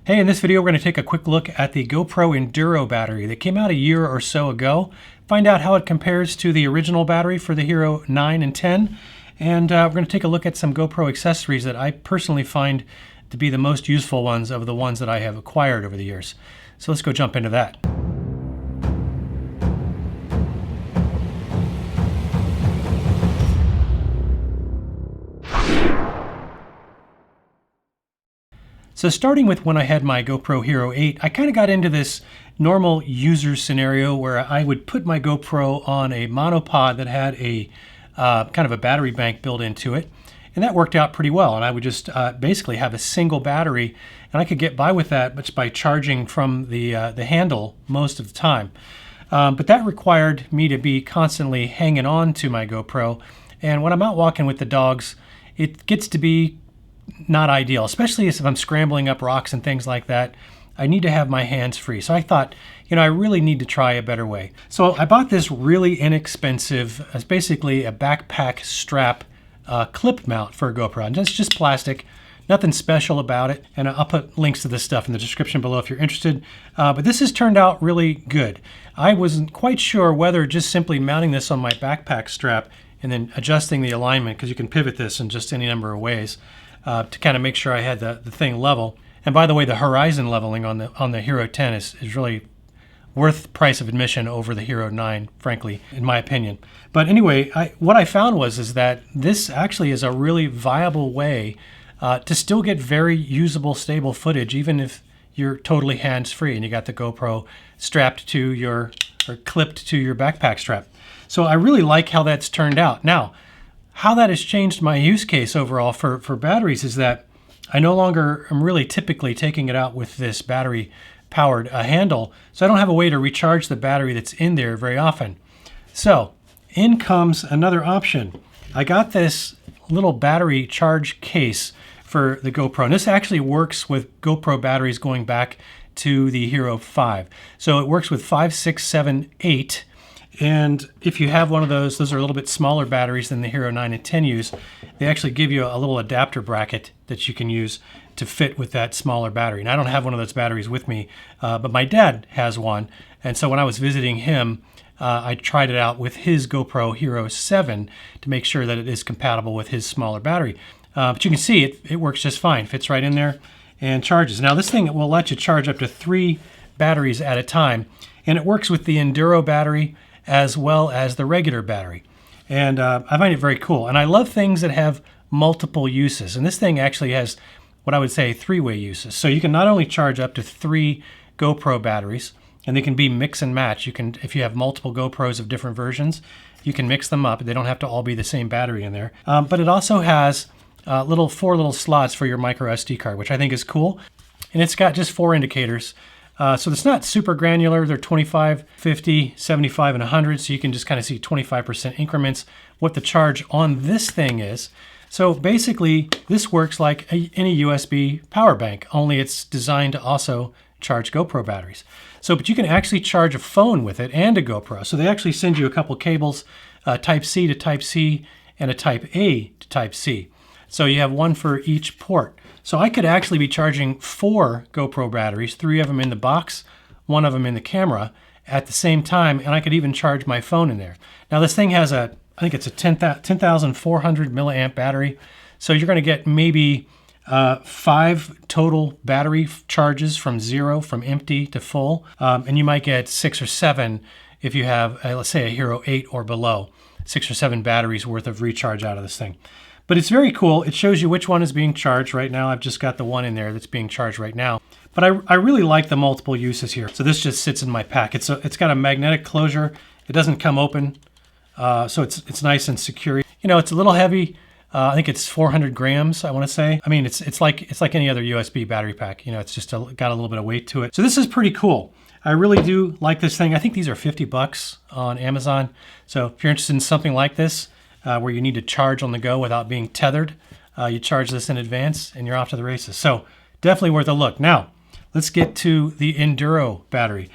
Hey, in this video, we're going to take a quick look at the GoPro Enduro battery that came out a year or so ago. Find out how it compares to the original battery for the Hero 9 and 10. And we're going to take a look at some GoPro accessories that I personally find to be the most useful ones of the ones that I have acquired over the years. So let's go jump into that. So starting with when I had my GoPro Hero 8, I kind of got into this normal user scenario where I would put my GoPro on a monopod that had a kind of a battery bank built into it. And that worked out pretty well. And I would just basically have a single battery, and I could get by with that just by charging from the handle most of the time. But that required me to be constantly hanging on to my GoPro. And when I'm out walking with the dogs, it gets to be not ideal, especially if I'm scrambling up rocks and things like that. I need to have my hands free. So I thought, I really need to try a better way. So I bought this really inexpensive, it's basically a backpack strap clip mount for a GoPro. And it's just plastic, nothing special about it. And I'll put links to this stuff in the description below if you're interested. But this has turned out really good. I wasn't quite sure whether just simply mounting this on my backpack strap and then adjusting the alignment, because you can pivot this in just any number of ways, to kind of make sure I had the thing level. And by the way, the horizon leveling on the Hero 10 is really worth price of admission over the Hero 9, frankly, in my opinion. But anyway, what I found is that this actually is a really viable way to still get very usable, stable footage, even if you're totally hands-free and you got the GoPro strapped to or clipped to your backpack strap. So I really like how that's turned out. Now, how that has changed my use case overall for batteries is that I no longer am really typically taking it out with this battery powered handle, so I don't have a way to recharge the battery that's in there very often. So in comes another option. I got this little battery charge case for the GoPro, and this actually works with GoPro batteries going back to the Hero 5. So it works with 5, 6, 7, 8. And if you have one of those are a little bit smaller batteries than the Hero 9 and 10 use. They actually give you a little adapter bracket that you can use to fit with that smaller battery. And I don't have one of those batteries with me, but my dad has one. And so when I was visiting him, I tried it out with his GoPro Hero 7 to make sure that it is compatible with his smaller battery. But you can see it works just fine. Fits right in there and charges. Now this thing will let you charge up to 3 batteries at a time. And it works with the Enduro battery as well as the regular battery. And I find it very cool. And I love things that have multiple uses. And this thing actually has what I would say 3-way uses. So you can not only charge up to 3 GoPro batteries, and they can be mix and match. You can, if you have multiple GoPros of different versions, you can mix them up. They don't have to all be the same battery in there. But it also has 4 little slots for your micro SD card, which I think is cool. And it's got just 4 indicators. So it's not super granular. They're 25, 50, 75, and 100. So you can just kind of see 25% increments what the charge on this thing is. So basically, this works like any USB power bank, only it's designed to also charge GoPro batteries. So, but you can actually charge a phone with it and a GoPro. So they actually send you a couple cables, Type C to Type C and a Type A to Type C. So you have one for each port. So I could actually be charging 4 GoPro batteries, 3 of them in the box, 1 of them in the camera at the same time, and I could even charge my phone in there. Now this thing has I think it's a 10,400 milliamp battery. So you're gonna get maybe 5 total battery charges from empty to full. And you might get 6 or 7 if you have, let's say a Hero 8 or below, 6 or 7 batteries worth of recharge out of this thing. But it's very cool. It shows you which one is being charged right now. I've just got the one in there that's being charged right now. But I really like the multiple uses here. So this just sits in my pack. It's got a magnetic closure. It doesn't come open, so it's nice and secure. It's a little heavy. I think it's 400 grams, I want to say. I mean, it's like any other USB battery pack. It's just got a little bit of weight to it. So this is pretty cool. I really do like this thing. I think these are 50 bucks on Amazon. So if you're interested in something like this, where you need to charge on the go without being tethered, you charge this in advance and you're off to the races. So definitely worth a look. Now, let's get to the Enduro battery.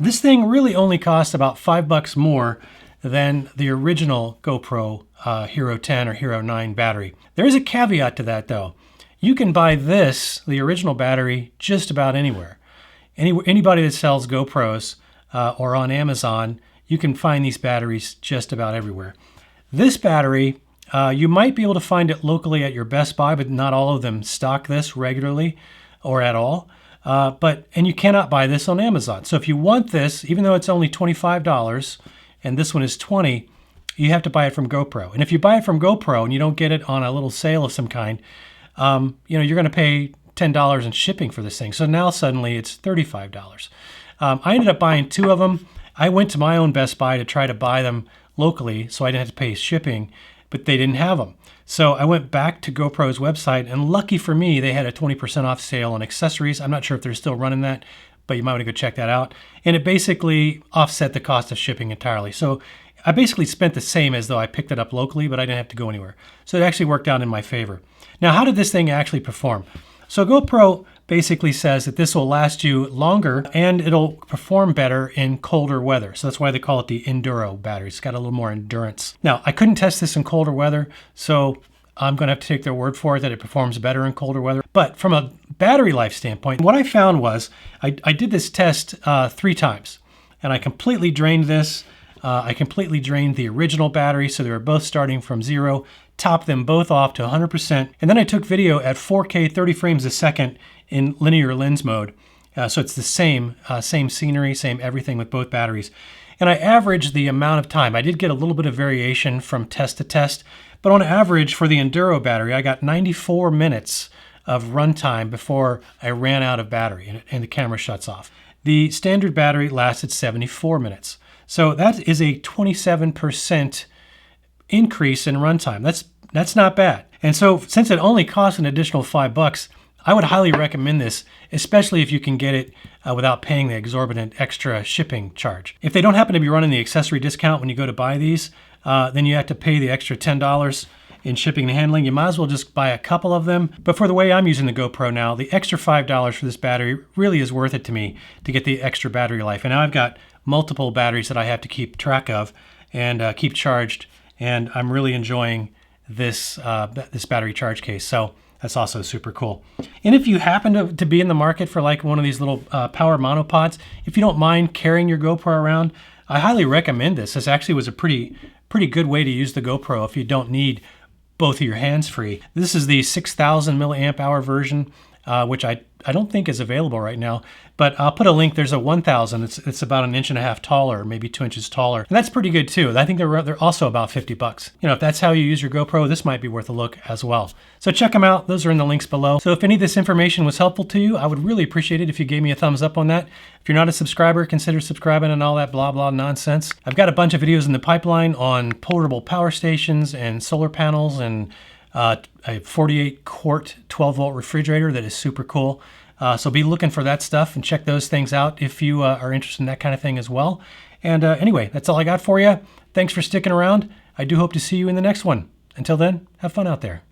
This thing really only costs about $5 more than the original GoPro Hero 10 or Hero 9 battery. There is a caveat to that though. You can buy this, the original battery, just about anywhere. Anybody that sells GoPros or on Amazon, you can find these batteries just about everywhere. This battery, you might be able to find it locally at your Best Buy, but not all of them stock this regularly or at all. And you cannot buy this on Amazon. So if you want this, even though it's only $25 and this one is $20, you have to buy it from GoPro. And if you buy it from GoPro and you don't get it on a little sale of some kind, you're going to pay $10 in shipping for this thing. So now suddenly it's $35. I ended up buying 2 of them. I went to my own Best Buy to try to buy them locally so I didn't have to pay shipping, but they didn't have them. So I went back to GoPro's website, and lucky for me, they had a 20% off sale on accessories. I'm not sure if they're still running that, but you might want to go check that out. And it basically offset the cost of shipping entirely. So I basically spent the same as though I picked it up locally, but I didn't have to go anywhere. So it actually worked out in my favor. Now, how did this thing actually perform? So GoPro basically says that this will last you longer and it'll perform better in colder weather. So that's why they call it the Enduro battery. It's got a little more endurance. Now, I couldn't test this in colder weather, so I'm going to have to take their word for it that it performs better in colder weather. But from a battery life standpoint, what I found was I did this test 3 times, and I completely drained this. I completely drained the original battery, so they were both starting from 0, topped them both off to 100%, and then I took video at 4K 30 frames a second in linear lens mode. So it's the same scenery, same everything with both batteries. And I averaged the amount of time. I did get a little bit of variation from test to test, but on average for the Enduro battery, I got 94 minutes of runtime before I ran out of battery and the camera shuts off. The standard battery lasted 74 minutes. So that is a 27% increase in runtime. That's not bad. And so since it only costs an additional $5, I would highly recommend this, especially if you can get it without paying the exorbitant extra shipping charge. If they don't happen to be running the accessory discount when you go to buy these, then you have to pay the extra $10 in shipping and handling. You might as well just buy a couple of them. But for the way I'm using the GoPro now, the extra $5 for this battery really is worth it to me to get the extra battery life. And now I've got multiple batteries that I have to keep track of and keep charged. And I'm really enjoying this battery charge case. So that's also super cool. And if you happen to be in the market for like one of these little power monopods, if you don't mind carrying your GoPro around, I highly recommend this. This actually was a pretty good way to use the GoPro if you don't need both of your hands free. This is the 6,000 milliamp hour version, which I don't think is available right now, but I'll put a link. There's a 1,000. It's about 1.5 inches taller, maybe 2 inches taller. And that's pretty good too. I think they're also about $50. If that's how you use your GoPro, this might be worth a look as well. So check them out. Those are in the links below. So if any of this information was helpful to you, I would really appreciate it if you gave me a thumbs up on that. If you're not a subscriber, consider subscribing and all that blah, blah nonsense. I've got a bunch of videos in the pipeline on portable power stations and solar panels and a 48-quart 12-volt refrigerator that is super cool. So be looking for that stuff and check those things out if you are interested in that kind of thing as well. And anyway, that's all I got for you. Thanks for sticking around. I do hope to see you in the next one. Until then, have fun out there.